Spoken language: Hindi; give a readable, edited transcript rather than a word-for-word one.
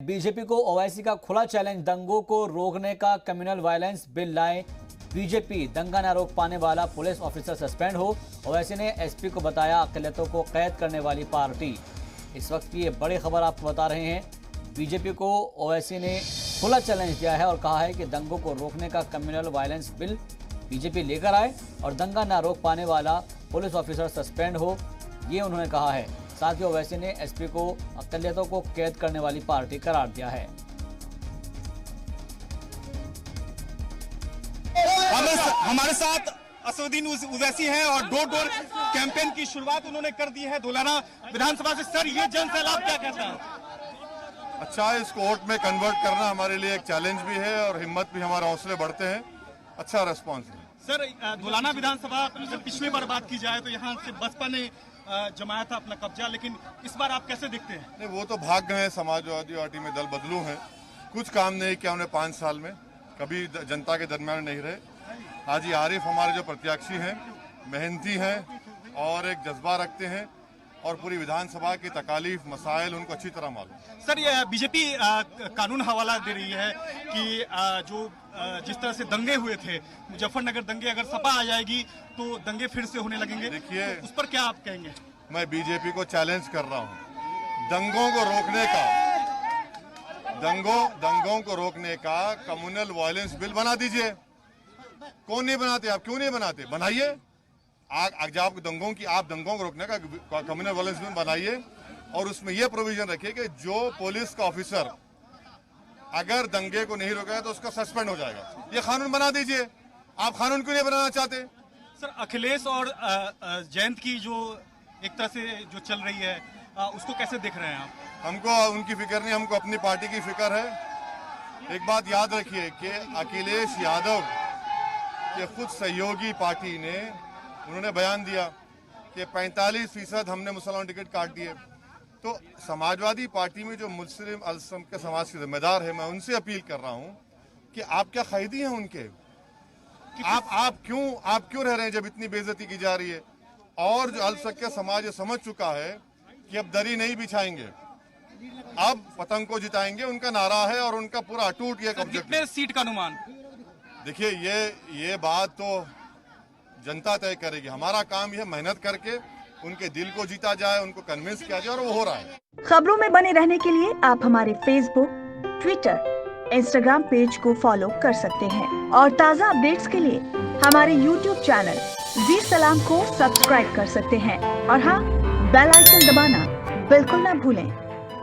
बीजेपी को ओवैसी का खुला चैलेंज, दंगों को रोकने का कम्युनल वायलेंस बिल लाए बीजेपी, दंगा न रोक पाने वाला पुलिस ऑफिसर सस्पेंड हो। ओवैसी ने एसपी को बताया अकलियतों को कैद करने वाली पार्टी। इस वक्त की ये बड़ी खबर आपको बता रहे हैं। बीजेपी को ओवैसी ने खुला चैलेंज दिया है और कहा है कि दंगों को रोकने का कम्युनल वायलेंस बिल बीजेपी लेकर आए और दंगा न रोक पाने वाला पुलिस ऑफिसर सस्पेंड हो, ये उन्होंने कहा है। साथ ही ओवैसी ने एसपी को अकलियतों को कैद करने वाली पार्टी करार दिया है। हमारे साथ असदुद्दीन ओवैसी हैं और डोर डोर कैंपेन की शुरुआत उन्होंने कर दी है धुलाना विधानसभा से। सर, ये जन सैलाब क्या कहता है? अच्छा, इसको वोट में कन्वर्ट करना हमारे लिए एक चैलेंज भी है और हिम्मत भी, हमारे हौसले बढ़ते हैं। अच्छा रेस्पॉन्स है। सर, धुलाना विधानसभा पिछली बार बात की जाए तो यहाँ से बसपा ने जमाया था अपना कब्जा, लेकिन इस बार आप कैसे देखते हैं? नहीं, वो तो भाग गए हैं। समाजवादी पार्टी में दल बदलू हैं, कुछ काम नहीं किया उन्हें 5 साल में, कभी जनता के दरमियान नहीं रहे। हाजी आरिफ हमारे जो प्रत्याशी हैं, मेहनती हैं और एक जज्बा रखते हैं और पूरी विधानसभा की तकालीफ मसाइल उनको अच्छी तरह मालूम। सर, ये बीजेपी कानून हवाला दे रही है कि जिस तरह से दंगे हुए थे मुजफ्फरनगर दंगे, अगर सपा आ जाएगी तो दंगे फिर से होने लगेंगे। देखिए, तो उस पर क्या आप कहेंगे? मैं बीजेपी को चैलेंज कर रहा हूँ, दंगों को रोकने का, दंगों को रोकने का कम्युनल वायलेंस बिल बना दीजिए। कौन नहीं बनाते? आप क्यों नहीं बनाते? बनाइए। आप दंगों को रोकने का कम्युनल वायलेंस बिल बनाइए और उसमें यह प्रोविजन रखिए कि जो पुलिस का ऑफिसर अगर दंगे को नहीं रोकेगा तो उसका सस्पेंड हो जाएगा। ये कानून बना दीजिए। आप कानून क्यों नहीं बनाना चाहते? सर, अखिलेश और जयंत की जो एक तरह से जो चल रही है, उसको कैसे देख रहे हैं आप? हमको उनकी फिक्र नहीं, हमको अपनी पार्टी की फिक्र है। एक बात याद रखिए कि अखिलेश यादव के खुद सहयोगी पार्टी ने उन्होंने बयान दिया कि 45% हमने मुसलमान टिकट काट दिए। तो समाजवादी पार्टी में जो मुस्लिम अल्पसंख्यक के समाज के जिम्मेदार है, मैं उनसे अपील कर रहा हूं कि आप क्या खैदी हैं उनके? आप क्यों रह रहे हैं जब इतनी बेइज्जती की जा रही है? और जो अल्पसंख्यक समाज ये समझ चुका है कि अब दरी नहीं बिछाएंगे, अब पतंग को जिताएंगे, उनका नारा है और उनका पूरा अटूट ये कितने सीट का अनुमान? देखिए, ये बात तो जनता तय करेगी। हमारा काम यह मेहनत करके उनके दिल को जीता जाए, उनको कन्विंस किया जाए, और वो हो रहा है। खबरों में बने रहने के लिए आप हमारे फेसबुक, ट्विटर, इंस्टाग्राम पेज को फॉलो कर सकते हैं और ताज़ा अपडेट्स के लिए हमारे यूट्यूब चैनल जी सलाम को सब्सक्राइब कर सकते हैं। और हाँ, बेल आइकन दबाना बिल्कुल ना भूलें।